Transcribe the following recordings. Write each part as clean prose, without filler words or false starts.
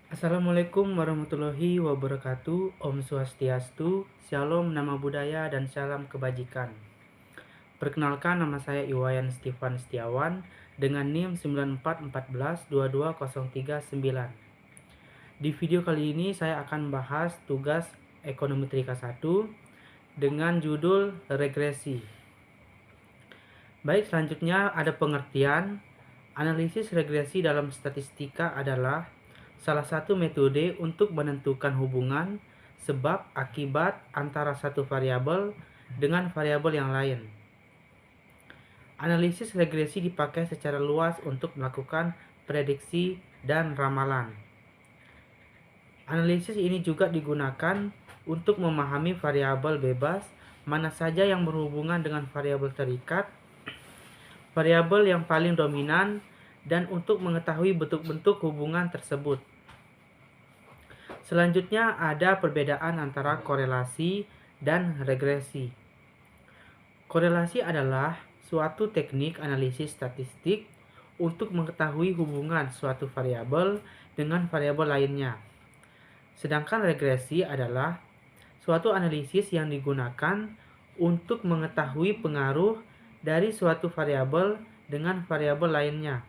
Assalamualaikum warahmatullahi wabarakatuh. Om Swastiastu, Shalom, Nama Budaya, dan Salam Kebajikan. Perkenalkan, nama saya Iwayan Stefan Setiawan dengan NIM 94142239. Di video kali ini saya akan membahas tugas Ekonometrika 1 dengan judul regresi. Baik, selanjutnya ada pengertian. Analisis regresi dalam statistika adalah salah satu metode untuk menentukan hubungan sebab akibat antara satu variabel dengan variabel yang lain. Analisis regresi dipakai secara luas untuk melakukan prediksi dan ramalan. Analisis ini juga digunakan untuk memahami variabel bebas mana saja yang berhubungan dengan variabel terikat, variabel yang paling dominan, dan untuk mengetahui bentuk-bentuk hubungan tersebut. Selanjutnya ada perbedaan antara korelasi dan regresi. Korelasi adalah suatu teknik analisis statistik untuk mengetahui hubungan suatu variabel dengan variabel lainnya. Sedangkan regresi adalah suatu analisis yang digunakan untuk mengetahui pengaruh dari suatu variabel dengan variabel lainnya.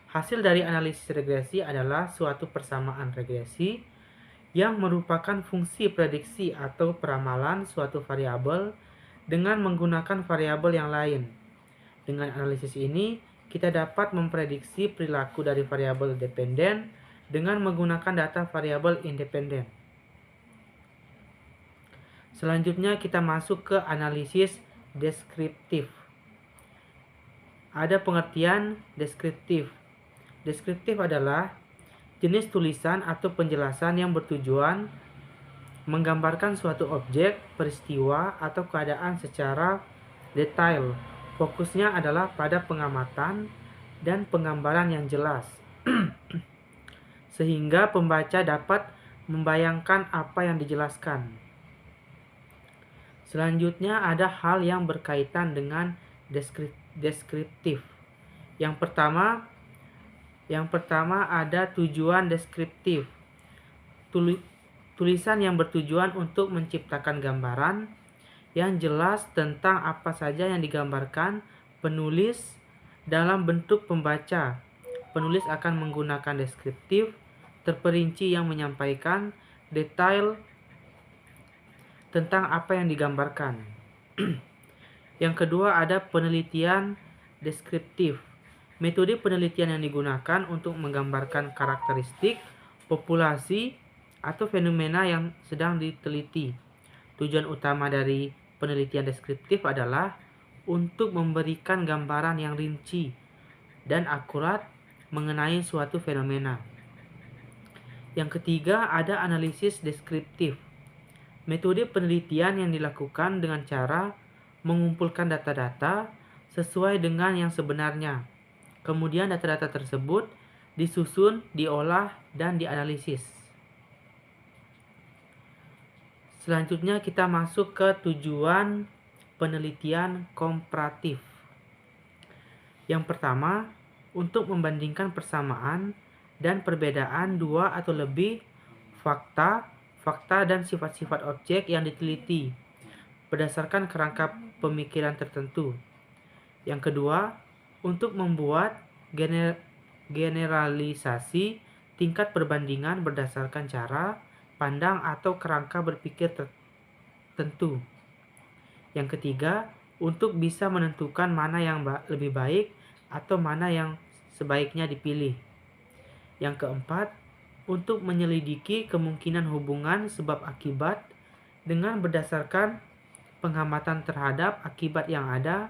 Hasil dari analisis regresi adalah suatu persamaan regresi yang merupakan fungsi prediksi atau peramalan suatu variabel dengan menggunakan variabel yang lain. Dengan analisis ini, kita dapat memprediksi perilaku dari variabel dependen dengan menggunakan data variabel independen. Selanjutnya kita masuk ke analisis deskriptif. Ada pengertian deskriptif. Deskriptif adalah jenis tulisan atau penjelasan yang bertujuan menggambarkan suatu objek, peristiwa, atau keadaan secara detail. Fokusnya adalah pada pengamatan dan penggambaran yang jelas, sehingga pembaca dapat membayangkan apa yang dijelaskan. Selanjutnya ada hal yang berkaitan dengan deskriptif. Yang pertama ada tujuan deskriptif. Tulisan yang bertujuan untuk menciptakan gambaran yang jelas tentang apa saja yang digambarkan penulis dalam bentuk pembaca. Penulis akan menggunakan deskriptif terperinci yang menyampaikan detail tentang apa yang digambarkan. Yang kedua ada penelitian deskriptif. Metode penelitian yang digunakan untuk menggambarkan karakteristik, populasi, atau fenomena yang sedang diteliti. Tujuan utama dari penelitian deskriptif adalah untuk memberikan gambaran yang rinci dan akurat mengenai suatu fenomena. Yang ketiga ada analisis deskriptif. Metode penelitian yang dilakukan dengan cara mengumpulkan data-data sesuai dengan yang sebenarnya. Kemudian data-data tersebut disusun, diolah, dan dianalisis. Selanjutnya kita masuk ke tujuan penelitian komparatif. Yang pertama, untuk membandingkan persamaan dan perbedaan dua atau lebih fakta dan sifat-sifat objek yang diteliti berdasarkan kerangka pemikiran tertentu. Yang kedua, untuk membuat generalisasi tingkat perbandingan berdasarkan cara pandang atau kerangka berpikir tertentu. Yang ketiga, untuk bisa menentukan mana yang lebih baik atau mana yang sebaiknya dipilih. Yang keempat, untuk menyelidiki kemungkinan hubungan sebab akibat dengan berdasarkan pengamatan terhadap akibat yang ada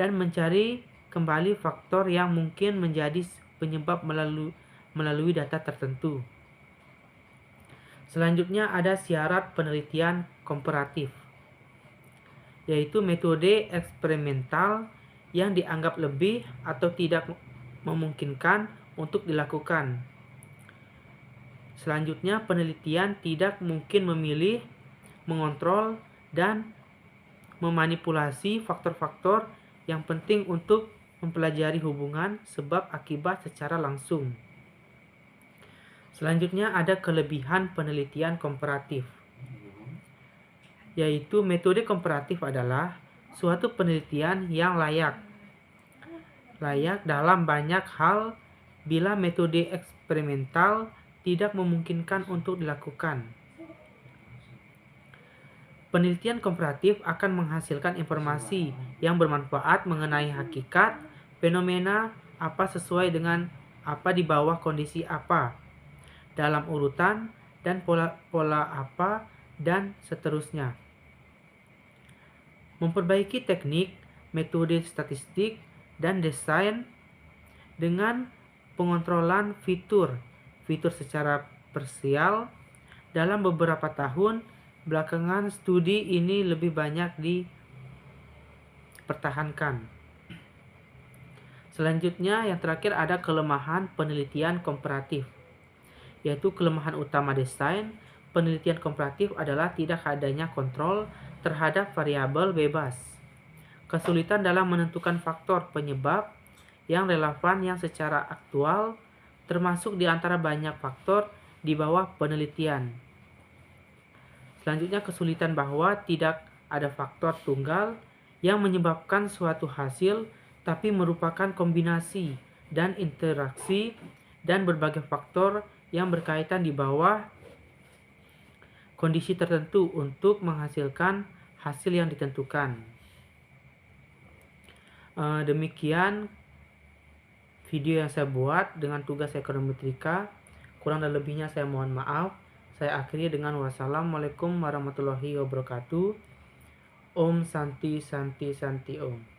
dan mencari kembali faktor yang mungkin menjadi penyebab melalui data tertentu. Selanjutnya ada syarat penelitian komparatif, yaitu metode eksperimental yang dianggap lebih atau tidak memungkinkan untuk dilakukan. Selanjutnya, penelitian tidak mungkin memilih, mengontrol, dan memanipulasi faktor-faktor yang penting untuk mempelajari hubungan sebab akibat secara langsung. Selanjutnya ada kelebihan penelitian komparatif, yaitu metode komparatif adalah suatu penelitian yang layak dalam banyak hal bila metode eksperimental tidak memungkinkan untuk dilakukan. Penelitian komparatif akan menghasilkan informasi yang bermanfaat mengenai hakikat, fenomena apa sesuai dengan apa di bawah kondisi apa, dalam urutan dan pola apa, dan seterusnya. Memperbaiki teknik, metode statistik, dan desain dengan pengontrolan fitur secara parsial. Dalam beberapa tahun belakangan studi ini lebih banyak dipertahankan. Selanjutnya yang terakhir ada kelemahan penelitian komparatif, yaitu kelemahan utama desain penelitian komparatif adalah tidak adanya kontrol terhadap variabel bebas, kesulitan dalam menentukan faktor penyebab yang relevan yang secara aktual, termasuk di antara banyak faktor di bawah penelitian. Selanjutnya kesulitan bahwa tidak ada faktor tunggal yang menyebabkan suatu hasil, tapi merupakan kombinasi dan interaksi dan berbagai faktor yang berkaitan di bawah kondisi tertentu untuk menghasilkan hasil yang ditentukan. Demikian video yang saya buat dengan tugas ekonometrika. Kurang dan lebihnya saya mohon maaf. Saya akhiri dengan wassalamualaikum warahmatullahi wabarakatuh. Om Santi Santi Santi Om.